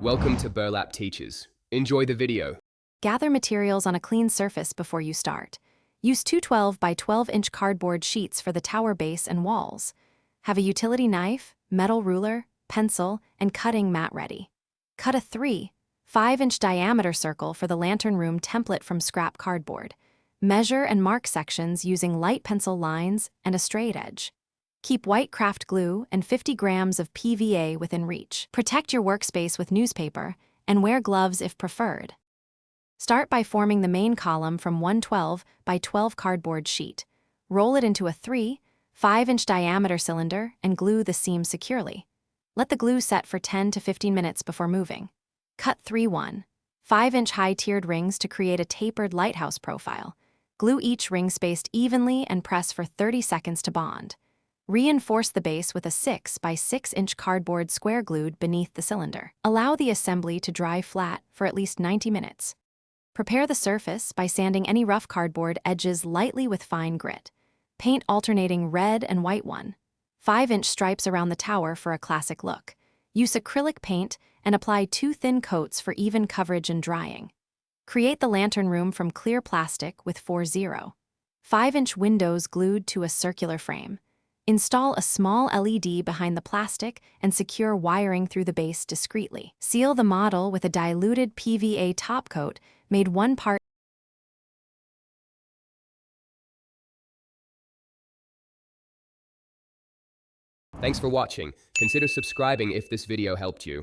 Welcome to Burlap Teachers. Enjoy the video. Gather materials on a clean surface before you start. Use two 12 by 12-inch cardboard sheets for the tower base and walls. Have a utility knife, metal ruler, pencil, and cutting mat ready. Cut a 3-5-inch diameter circle for the lantern room template from scrap cardboard. Measure and mark sections using light pencil lines and a straight edge. Keep white craft glue and 50 grams of PVA within reach. Protect your workspace with newspaper and wear gloves if preferred. Start by forming the main column from one 12 by 12 cardboard sheet. Roll it into a 3-5-inch diameter cylinder and glue the seam securely. Let the glue set for 10 to 15 minutes before moving. Cut 3-1-5-inch high-tiered rings to create a tapered lighthouse profile. Glue each ring spaced evenly and press for 30 seconds to bond. Reinforce the base with a 6 by 6-inch cardboard square glued beneath the cylinder. Allow the assembly to dry flat for at least 90 minutes. Prepare the surface by sanding any rough cardboard edges lightly with fine grit. Paint alternating red and white 1-5-inch stripes around the tower for a classic look. Use acrylic paint and apply 2 thin coats for even coverage and drying. Create the lantern room from clear plastic with 4-0-5-inch windows glued to a circular frame. Install a small LED behind the plastic and secure wiring through the base discreetly. Seal the model with a diluted PVA top coat made 1 part. Thanks for watching. Consider subscribing if this video helped you.